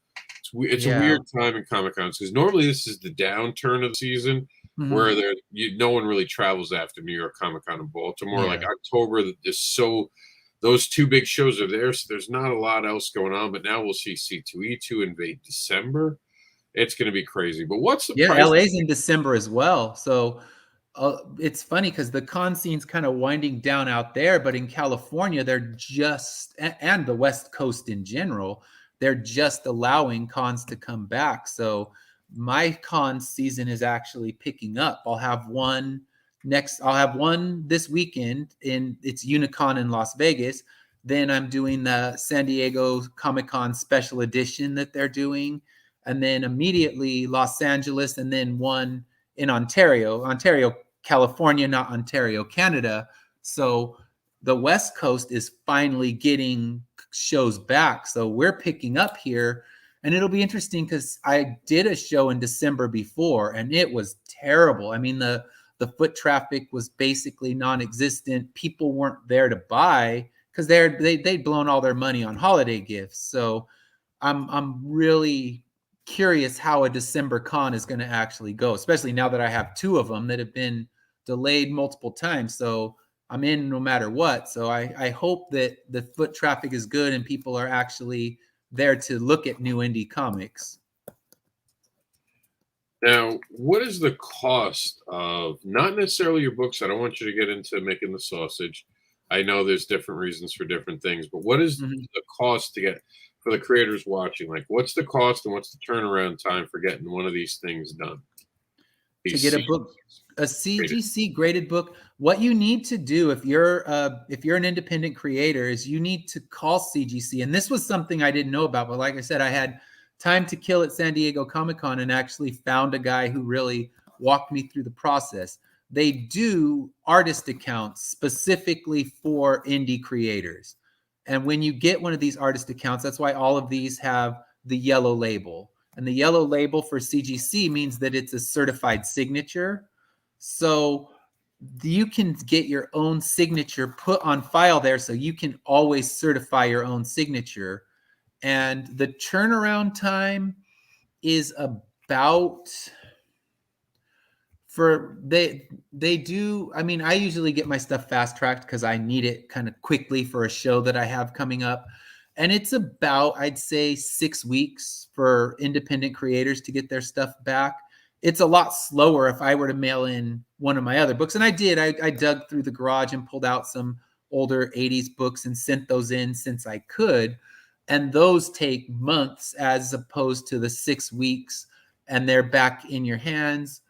It's a weird time in Comic-Cons because normally this is the downturn of the season. Where no one really travels after New York Comic Con and Baltimore. Like October is those 2 big shows are there, so there's not a lot else going on. But now we'll see C2E2 invade December. It's going to be crazy. But what's the price? LA's in December as well. So it's funny because the con scene's kind of winding down out there, but in California, they're just, and the West Coast in general, they're just allowing cons to come back. So my con season is actually picking up. I'll have one this weekend it's Unicon in Las Vegas. Then I'm doing the San Diego Comic-Con special edition that they're doing. And then immediately Los Angeles, and then one in Ontario, California, not Ontario, Canada. So the West Coast is finally getting shows back. So we're picking up here. And it'll be interesting because I did a show in December before, and it was terrible. I mean, the the foot traffic was basically non-existent. People weren't there to buy because they'd blown all their money on holiday gifts. So I'm really curious how a December con is going to actually go, especially now that I have 2 of them that have been delayed multiple times. So I'm in no matter what. So I hope that the foot traffic is good and people are actually there to look at new indie comics. Now, what is the cost of, not necessarily your books? I don't want you to get into making the sausage. I know there's different reasons for different things, but what is the cost to get, for the creators watching? Like, what's the cost and what's the turnaround time for getting one of these things done? To get a book, a CGC graded book, what you need to do if you're an independent creator is you need to call CGC. And this was something I didn't know about, but like I said, I had time to kill at San Diego Comic-Con and actually found a guy who really walked me through the process. They do artist accounts specifically for indie creators. And when you get one of these artist accounts, that's why all of these have the yellow label. And the yellow label for CGC means that it's a certified signature. So you can get your own signature put on file there, so you can always certify your own signature. And the turnaround time is about, for they do, I mean, I usually get my stuff fast tracked because I need it kind of quickly for a show that I have coming up. And it's about, I'd say, 6 weeks for independent creators to get their stuff back. It's a lot slower if I were to mail in one of my other books. And I did. I dug through the garage and pulled out some older 80s books and sent those in since I could. And those take months as opposed to the 6 weeks, and they're back in your hands.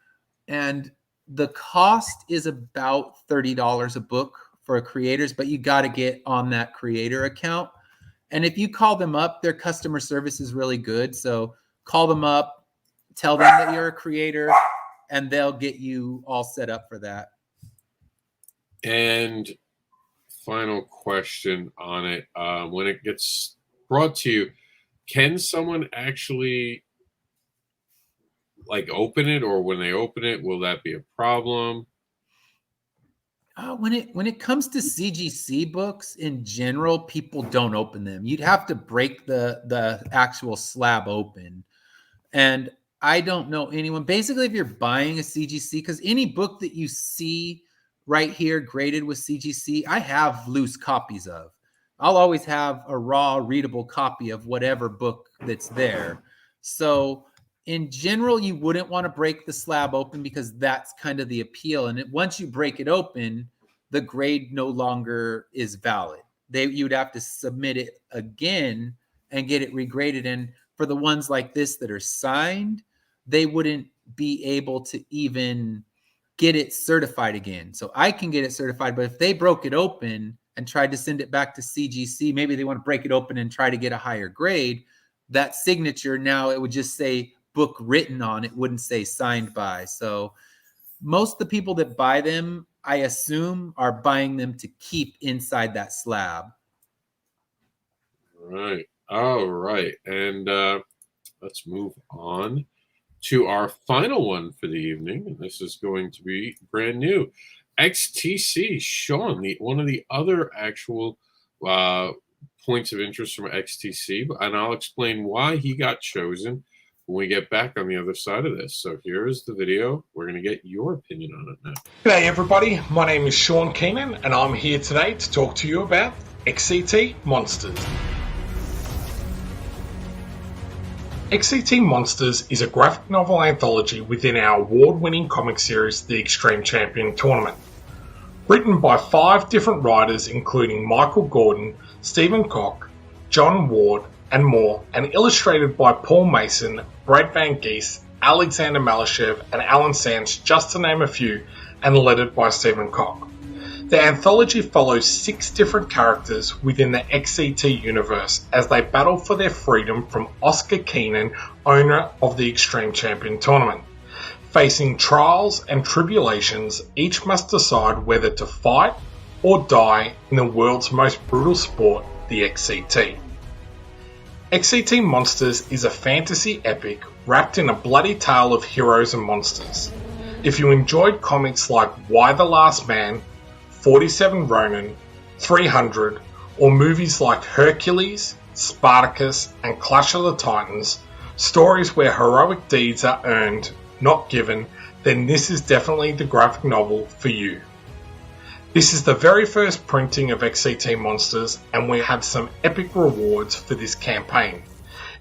And the cost is about $30 a book for creators, but you got to get on that creator account. And if you call them up, their customer service is really good. So call them up, tell them that you're a creator, and they'll get you all set up for that. And final question on it. When it gets brought to you, can someone actually like open it, or when they open it, will that be a problem? When it comes to CGC books in general, people don't open them. You'd have to break the actual slab open. And I don't know anyone. Basically, if you're buying a CGC, because any book that you see right here graded with CGC, I have loose copies of. I'll always have a raw readable copy of whatever book that's there. So in general, you wouldn't want to break the slab open because that's kind of the appeal. And once you break it open, the grade no longer is valid. You'd have to submit it again and get it regraded. And for the ones like this that are signed, they wouldn't be able to even get it certified again. So I can get it certified, but if they broke it open and tried to send it back to CGC, maybe they want to break it open and try to get a higher grade, that signature now, it would just say book written on it, wouldn't say signed by. So most of the people that buy them, I assume, are buying them to keep inside that slab. Right. All right. And let's move on to our final one for the evening. And this is going to be brand new. XTC, Sean, one of the other actual points of interest from XTC, and I'll explain why he got chosen when we get back on the other side of this. So here's the video. We're going to get your opinion on it now. G'day everybody, my name is Sean Keenan and I'm here today to talk to you about XCT Monsters. XCT Monsters is a graphic novel anthology within our award-winning comic series, The Extreme Champion Tournament. Written by 5 different writers including Michael Gordon, Stephen Koch, John Ward, and more, and illustrated by Paul Mason, Brad Van Geese, Alexander Malashev, and Alan Sands, just to name a few, and lettered by Stephen Koch. The anthology follows 6 different characters within the XCT universe as they battle for their freedom from Oscar Keenan, owner of the Extreme Champion Tournament. Facing trials and tribulations, each must decide whether to fight or die in the world's most brutal sport, the XCT. XCT Monsters is a fantasy epic wrapped in a bloody tale of heroes and monsters. If you enjoyed comics like Y the Last Man, 47 Ronin, 300, or movies like Hercules, Spartacus, and Clash of the Titans, stories where heroic deeds are earned, not given, then this is definitely the graphic novel for you. This is the very first printing of XCT Monsters, and we have some epic rewards for this campaign.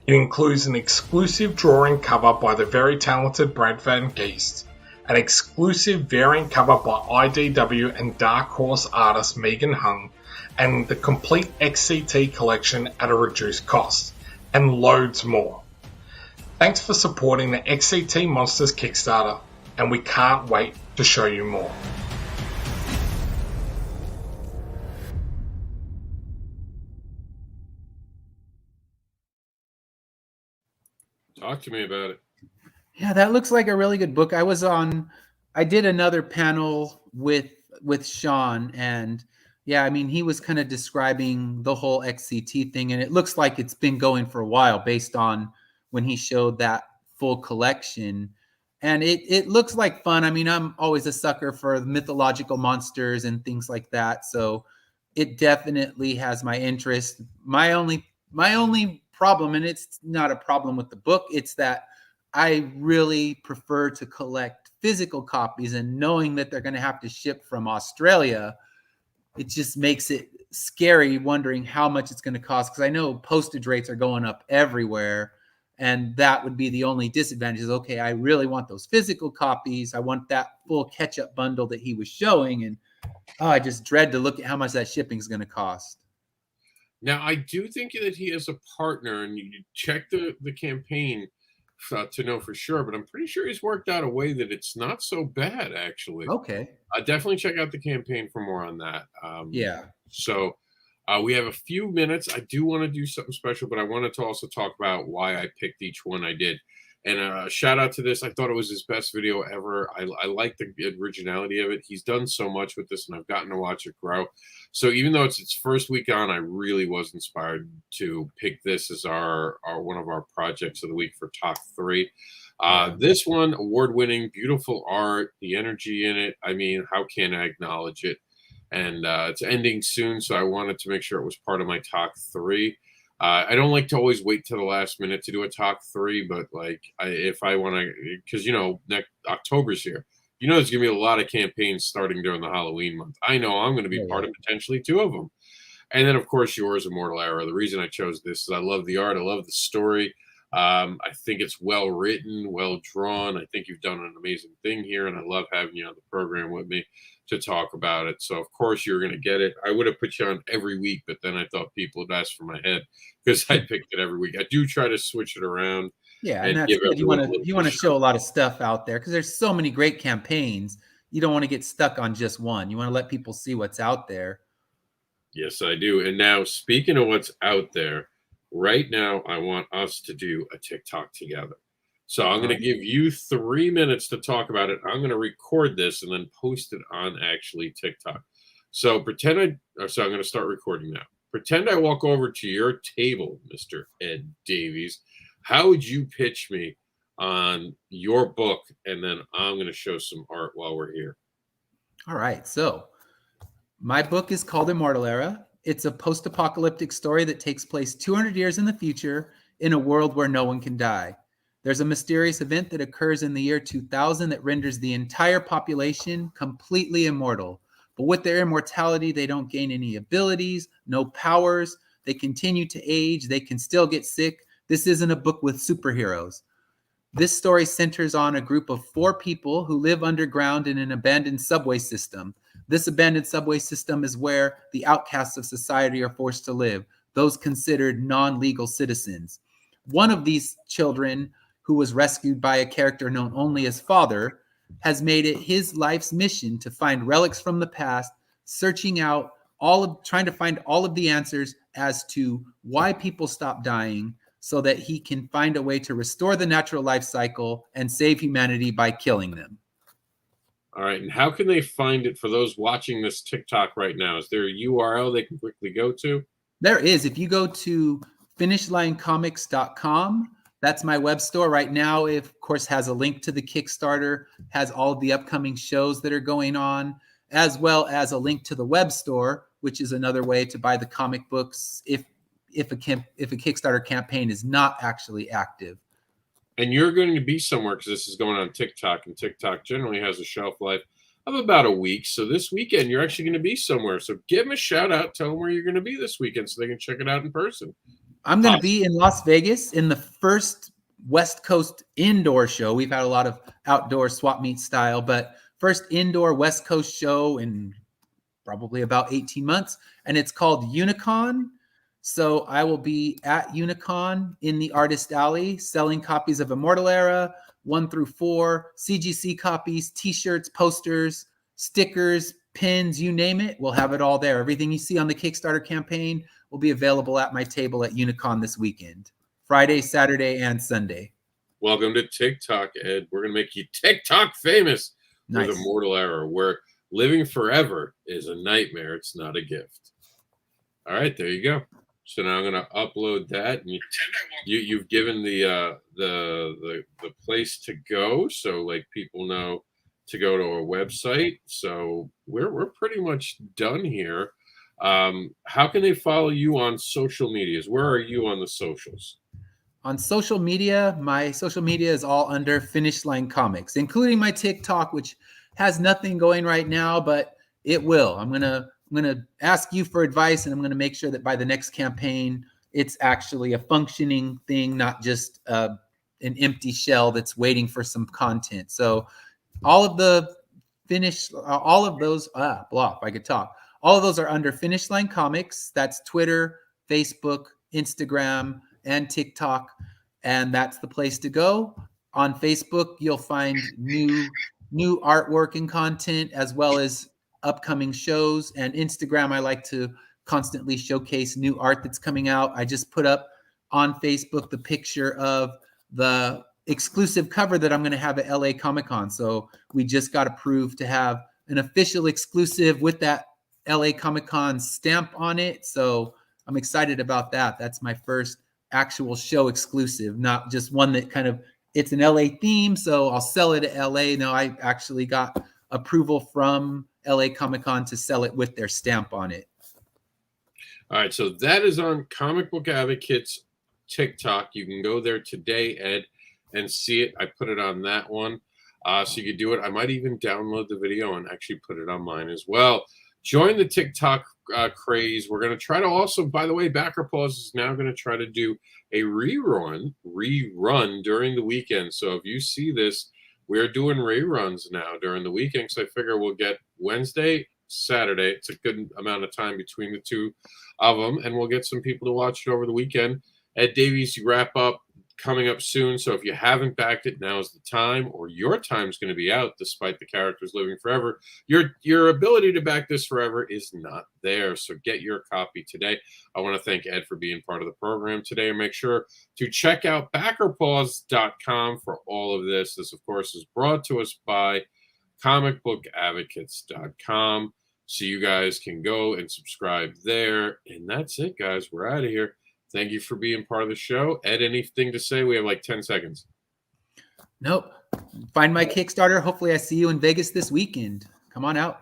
It includes an exclusive drawing cover by the very talented Brad Van Geest, an exclusive variant cover by IDW and Dark Horse artist Megan Hung, and the complete XCT collection at a reduced cost, and loads more. Thanks for supporting the XCT Monsters Kickstarter, and we can't wait to show you more. Talk to me about it. Yeah, that looks like a really good book. I did another panel with Sean, and yeah, I mean, he was kind of describing the whole XCT thing, and it looks like it's been going for a while based on when he showed that full collection. And it looks like fun. I mean, I'm always a sucker for mythological monsters and things like that, so it definitely has my interest. My only problem, and it's not a problem with the book, it's that I really prefer to collect physical copies, and knowing that they're going to have to ship from Australia, it just makes it scary wondering how much it's going to cost, because I know postage rates are going up everywhere, and that would be the only disadvantage. Is, okay, I really want those physical copies. I want that full catch-up bundle that he was showing, and I just dread to look at how much that shipping is going to cost. Now, I do think that he has a partner, and you check the campaign to know for sure, but I'm pretty sure he's worked out a way that it's not so bad, actually. Okay. Definitely check out the campaign for more on that. Yeah. So we have a few minutes. I do want to do something special, but I wanted to also talk about why I picked each one I did. And shout out to this. I thought it was his best video ever. I like the originality of it. He's done so much with this, and I've gotten to watch it grow. So even though it's its first week on, I really was inspired to pick this as our one of our projects of the week for top 3. This one, award-winning, beautiful art, the energy in it. I mean, how can I acknowledge it? And it's ending soon, so I wanted to make sure it was part of my top 3. I don't like to always wait till the last minute to do a top 3, but like if I want to, because next October's here, there's gonna be a lot of campaigns starting during the Halloween month. I know I'm going to be part of potentially 2 of them, and then of course yours, Immortal Era. The reason I chose this is I love the art, I love the story. I think it's well written, well drawn. I think you've done an amazing thing here, and I love having you on the program with me to talk about it. So of course you're going to get it. I would have put you on every week, but then I thought people would ask for my head because I picked it every week. I do try to switch it around. Yeah, and that's good. You want to show a lot of stuff out there because there's so many great campaigns. You don't want to get stuck on just one. You want to let people see what's out there. Yes, I do. And now, speaking of what's out there, right now I want us to do a TikTok together. So I'm going to give you 3 minutes to talk about it. I'm going to record this and then post it on actually TikTok. So I'm going to start recording now. Pretend I walk over to your table, Mr. Ed Davies. How would you pitch me on your book? And then I'm going to show some art while we're here. All right. So my book is called Immortal Era. It's a post-apocalyptic story that takes place 200 years in the future in a world where no one can die. There's a mysterious event that occurs in the year 2000 that renders the entire population completely immortal. But with their immortality, they don't gain any abilities, no powers. They continue to age. They can still get sick. This isn't a book with superheroes. This story centers on a group of 4 people who live underground in an abandoned subway system. This abandoned subway system is where the outcasts of society are forced to live, those considered non-legal citizens. One of these children, who was rescued by a character known only as Father, has made it his life's mission to find relics from the past, trying to find all of the answers as to why people stop dying, so that he can find a way to restore the natural life cycle and save humanity by killing them. All right. And how can they find it for those watching this TikTok right now? Is there a URL they can quickly go to? There is. If you go to finishlinecomics.com, That's my web store right now. It, of course, has a link to the Kickstarter, has all of the upcoming shows that are going on, as well as a link to the web store, which is another way to buy the comic books if a Kickstarter campaign is not actually active. And you're going to be somewhere because this is going on TikTok, and TikTok generally has a shelf life of about a week. So this weekend, you're actually going to be somewhere. So give them a shout out. Tell them where you're going to be this weekend so they can check it out in person. I'm going to be in Las Vegas in the first West Coast indoor show. We've had a lot of outdoor swap meet style, but first indoor West Coast show in probably about 18 months. And it's called Unicon. So I will be at Unicon in the Artist Alley selling copies of Immortal Era 1 through 4, CGC copies, t-shirts, posters, stickers, pins, you name it. We'll have it all there. Everything you see on the Kickstarter campaign will be available at my table at Unicon this weekend, Friday, Saturday, and Sunday. Welcome to TikTok, Ed. We're going to make you TikTok famous with Nice. Immortal Era, where living forever is a nightmare. It's not a gift. All right, there you go. So now I'm going to upload that. And you've given the place to go, so like people know to go to our website. So we're pretty much done here. How can they follow you on social medias? Where are you on the socials? On social media, my social media is all under Finish Line Comics, including my TikTok, which has nothing going right now, but it will. I'm gonna ask you for advice, and I'm gonna make sure that by the next campaign, it's actually a functioning thing, not just an empty shell that's waiting for some content. So all of the all of those are under Finish Line Comics. That's Twitter, Facebook, Instagram, and TikTok, and that's the place to go. On Facebook, you'll find new artwork and content, as well as upcoming shows. And Instagram, I like to constantly showcase new art that's coming out. I just put up on Facebook the picture of the exclusive cover that I'm going to have at LA Comic-Con. So we just got approved to have an official exclusive with that LA Comic-Con stamp on it. So I'm excited about that. That's my first actual show exclusive, not just one that kind of, it's an LA theme, so I'll sell it at LA. No, I actually got approval from LA Comic-Con to sell it with their stamp on it. All right, so that is on Comic Book Advocates TikTok. You can go there today, Ed, and see it. I put it on that one, so you can do it. I might even download the video and actually put it on mine as well. Join the TikTok craze. We're going to try to also, by the way, Backer Pause is now going to try to do a rerun during the weekend. So if you see this, we're doing reruns now during the weekend. So I figure we'll get Wednesday, Saturday. It's a good amount of time between the two of them, and we'll get some people to watch it over the weekend. Ed Davies, you wrap up coming up soon. So if you haven't backed it, now is the time, or your time's going to be out despite the characters living forever. Your ability to back this forever is not there. So get your copy today. I want to thank Ed for being part of the program today, and make sure to check out backerpause.com for all of this. This, of course, is brought to us by comicbookadvocates.com. So you guys can go and subscribe there. And that's it, guys. We're out of here. Thank you for being part of the show. Ed, anything to say? We have like 10 seconds. Nope. Find my Kickstarter. Hopefully I see you in Vegas this weekend. Come on out.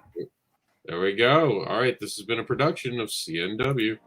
There we go. All right. This has been a production of CNW.